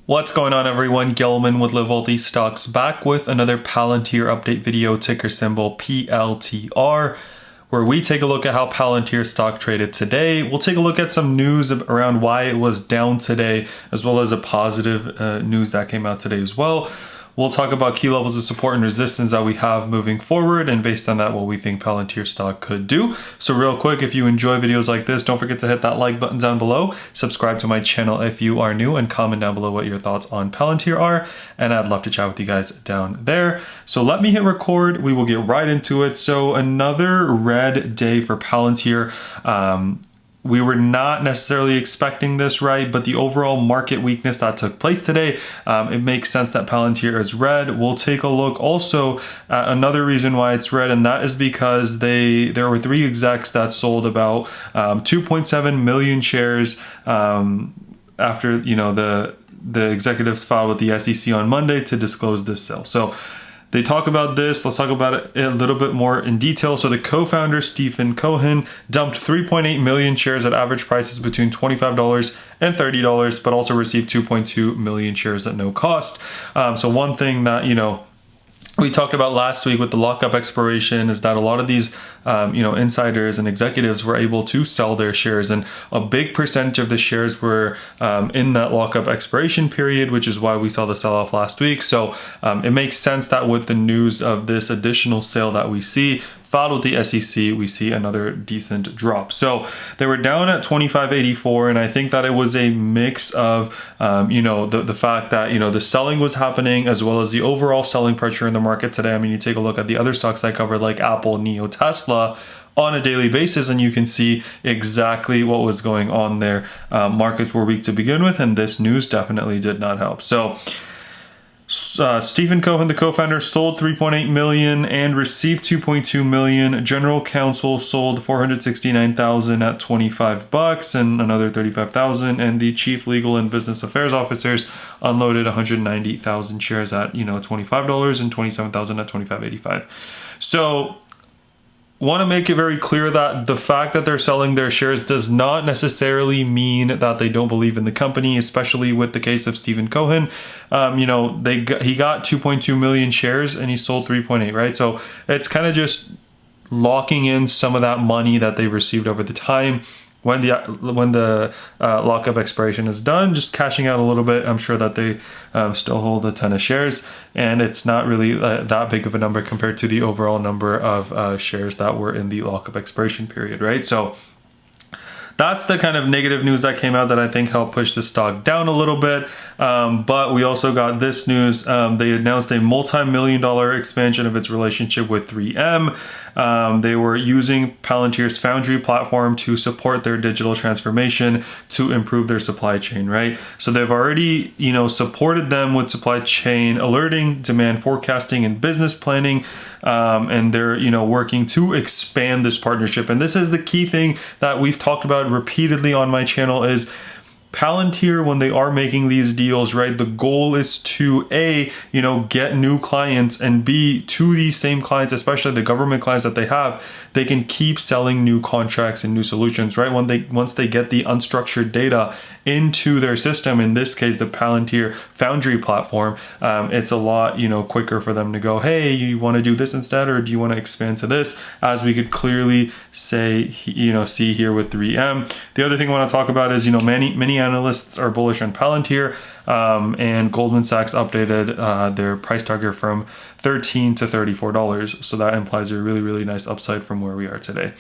What's going on, everyone? Gilman with Wellthy Stocks back with another Palantir update video, ticker symbol PLTR, where we take a look at how Palantir stock traded today. We'll take a look at some news around why it was down today, as well as a positive news that came out today as well. We'll talk about key levels of support and resistance that we have moving forward, and based on that, what we think Palantir stock could do. So real quick, if you enjoy videos like this, don't forget to hit that like button down below, subscribe to my channel if you are new, and comment down below what your thoughts on Palantir are, and I'd love to chat with you guys down there. So let me hit record. We will get right into it. So another red day for Palantir. We were not necessarily expecting this, right? But the overall market weakness that took place today, it makes sense that Palantir is red. We'll take a look also at another reason why it's red, and that is because there were 3 execs that sold about 2.7 million shares after the executives filed with the SEC on Monday to disclose this sale. So they talk about this. Let's talk about it a little bit more in detail. So the co-founder, Stephen Cohen, dumped 3.8 million shares at average prices between $25 and $30, but also received 2.2 million shares at no cost. So one thing that, we talked about last week with the lockup expiration is that a lot of these, insiders and executives were able to sell their shares, and a big percentage of the shares were in that lockup expiration period, which is why we saw the sell-off last week. So it makes sense that with the news of this additional sale that we see, filed with the SEC, we see another decent drop. So they were down at 25.84, and I think that it was a mix of, the fact that, the selling was happening as well as the overall selling pressure in the market today. I mean, you take a look at the other stocks I covered like Apple, NIO, Tesla on a daily basis, and you can see exactly what was going on there. Markets were weak to begin with, and this news definitely did not help. So Stephen Cohen, the co-founder, sold 3.8 million and received 2.2 million. General counsel sold 469,000 at $25 and another 35,000, and the chief legal and business affairs officers unloaded 190,000 shares at $25 and 27,000 at $25.85. So want to make it very clear that the fact that they're selling their shares does not necessarily mean that they don't believe in the company, especially with the case of Stephen Cohen. He got 2.2 million shares and he sold 3.8, right? So it's kind of just locking in some of that money that they received over the time. When the lockup expiration is done, just cashing out a little bit. I'm sure that they still hold a ton of shares, and it's not really that big of a number compared to the overall number of shares that were in the lockup expiration period, right? So that's the kind of negative news that came out that I think helped push the stock down a little bit. But we also got this news. They announced a multi-million-dollar expansion of its relationship with 3M. They were using Palantir's Foundry platform to support their digital transformation to improve their supply chain, right? So they've already, supported them with supply chain alerting, demand forecasting, and business planning. And they're, working to expand this partnership. And this is the key thing that we've talked about repeatedly on my channel is Palantir, when they are making these deals, right, the goal is to A, get new clients, and B, to these same clients, especially the government clients that they have, they can keep selling new contracts and new solutions, right? Once they get the unstructured data into their system, in this case, the Palantir Foundry platform, it's a lot, quicker for them to go, hey, you want to do this instead, or do you want to expand to this? As we could clearly say, see here with 3M. The other thing I want to talk about is, many analysts are bullish on Palantir, and Goldman Sachs updated their price target from $13 to $34. So that implies a really, really nice upside from where we are today.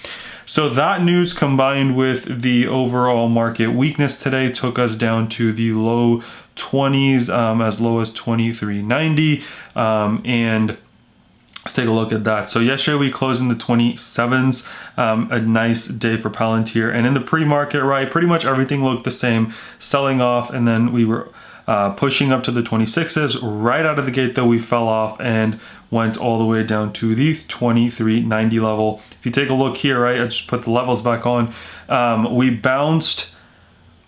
So that news combined with the overall market weakness today took us down to the low 20s, as low as 23.90. And let's take a look at that. So yesterday we closed in the 27s, a nice day for Palantir. And in the pre-market, right, pretty much everything looked the same, selling off, and then we were pushing up to the 26s. Right out of the gate, though, we fell off and went all the way down to the 23.90 level. If you take a look here, right, I just put the levels back on. We bounced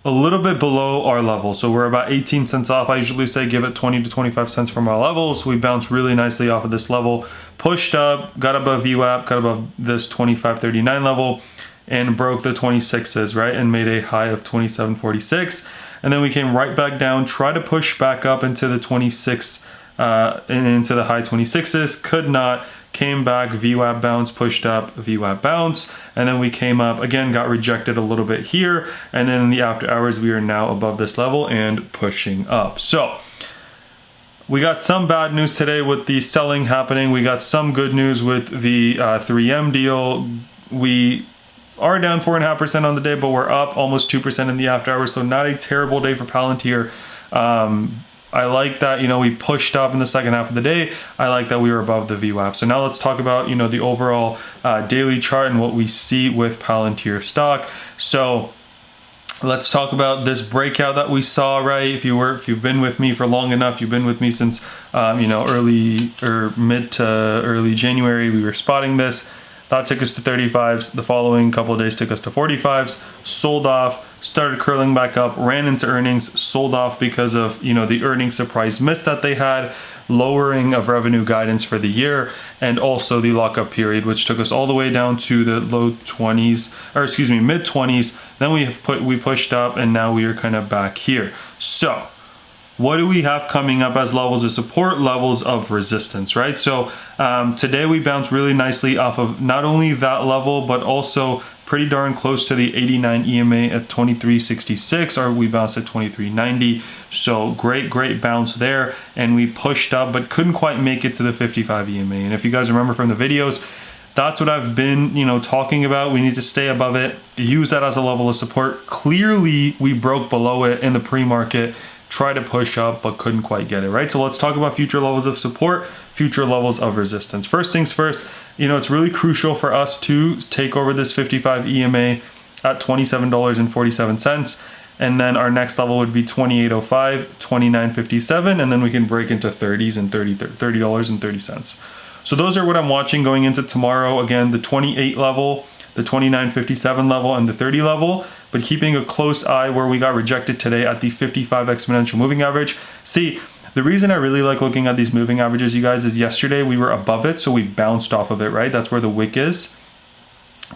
a little bit below our level. So we're about 18 cents off. I usually say give it 20 to 25 cents from our levels. We bounced really nicely off of this level, pushed up, got above VWAP, got above this 25.39 level, and broke the 26s, right, and made a high of 27.46, and then we came right back down, tried to push back up into the 26 and into the high 26s, could not, came back, VWAP bounce, pushed up, VWAP bounce, and then we came up again, got rejected a little bit here, and then in the after hours we are now above this level and pushing up. So we got some bad news today with the selling happening. We got some good news with the 3M deal. We are down 4.5% on the day, but we're up almost 2% in the after hours. So not a terrible day for Palantir. I like that, you know, we pushed up in the second half of the day. I like that we were above the VWAP. So now let's talk about, you know, the overall daily chart and what we see with Palantir stock. So let's talk about this breakout that we saw, right? If you've been with me for long enough, you've been with me since, you know, early or mid to early January, we were spotting this. That took us to 35s. The following couple of days took us to 45s, sold off, started curling back up, ran into earnings, sold off because of, you know, the earnings surprise miss that they had, lowering of revenue guidance for the year, and also the lockup period, which took us all the way down to the low 20s, or excuse me, mid 20s. Then we pushed up, and now we are kind of back here. So what do we have coming up as levels of support, levels of resistance, right? So today we bounced really nicely off of not only that level, but also pretty darn close to the 89 EMA at 2366, or we bounced at 2390. So great bounce there. And we pushed up, but couldn't quite make it to the 55 EMA. And if you guys remember from the videos, that's what I've been, you know, talking about. We need to stay above it, use that as a level of support. Clearly we broke below it in the pre-market, try to push up, but couldn't quite get it, right? So let's talk about future levels of support, future levels of resistance. First things first, you know, it's really crucial for us to take over this 55 EMA at $27.47. And then our next level would be 28.05, 29.57, and then we can break into 30s and $30.30. So those are what I'm watching going into tomorrow. Again, the 28 level, the 29.57 level, and the 30 level, but keeping a close eye where we got rejected today at the 55 exponential moving average. See, the reason I really like looking at these moving averages, you guys, is yesterday we were above it, so we bounced off of it, right? That's where the wick is.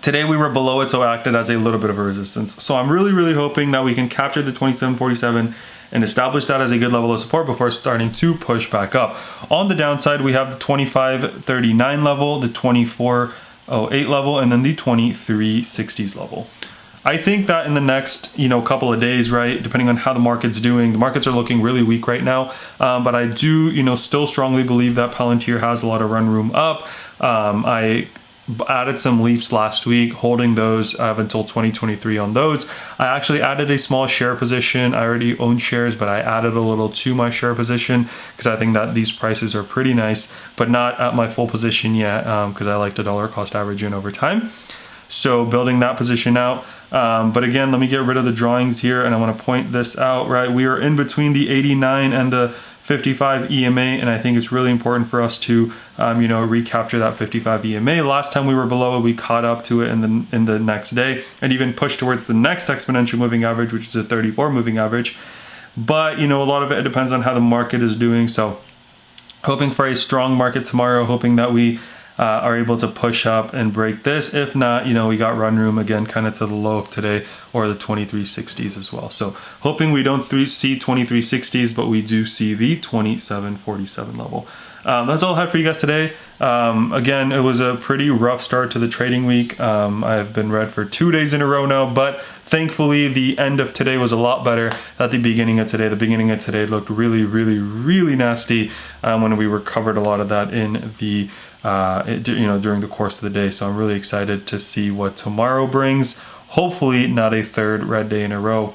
Today we were below it, so it acted as a little bit of a resistance. So I'm really hoping that we can capture the 27.47 and establish that as a good level of support before starting to push back up. On the downside, we have the 25.39 level, the 24.08 level, and then the 23.60s level. I think that in the next, you know, couple of days, right, depending on how the market's doing, the markets are looking really weak right now, but I do, you know, still strongly believe that Palantir has a lot of run room up. I added some leaps last week, holding those. I have until 2023 on those. I actually added a small share position. I already own shares, but I added a little to my share position because I think that these prices are pretty nice, but not at my full position yet because I like to dollar cost average in over time. So building that position out. But again, let me get rid of the drawings here, and I want to point this out, right? We are in between the 89 and the 55 EMA, and I think it's really important for us to, you know, recapture that 55 EMA. Last time we were below it, we caught up to it in the next day, and even pushed towards the next exponential moving average, which is a 34 moving average. But, you know, a lot of it depends on how the market is doing. So hoping for a strong market tomorrow, hoping that we are able to push up and break this. If not, you know, we got run room again kind of to the low of today, or the 23.60s as well. So hoping we don't see 23.60s, but we do see the 27.47 level. That's all I have for you guys today. Again, it was a pretty rough start to the trading week. I've been red for 2 days in a row now, but thankfully the end of today was a lot better than the beginning of today. The beginning of today looked really nasty when we recovered a lot of that in the you know, during the course of the day. So I'm really excited to see what tomorrow brings. Hopefully not a third red day in a row,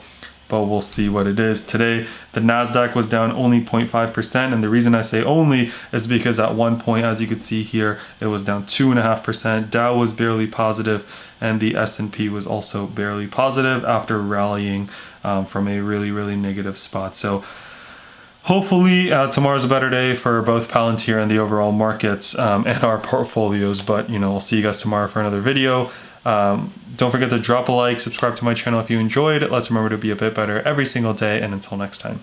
but we'll see what it is. Today, the NASDAQ was down only 0.5%. And the reason I say only is because at one point, as you can see here, it was down 2.5%. Dow was barely positive, and the S&P was also barely positive after rallying from a really negative spot. So hopefully tomorrow's a better day for both Palantir and the overall markets and our portfolios. But, you know, I'll see you guys tomorrow for another video. Don't forget to drop a like, subscribe to my channel if you enjoyed. Let's remember to be a bit better every single day, and until next time.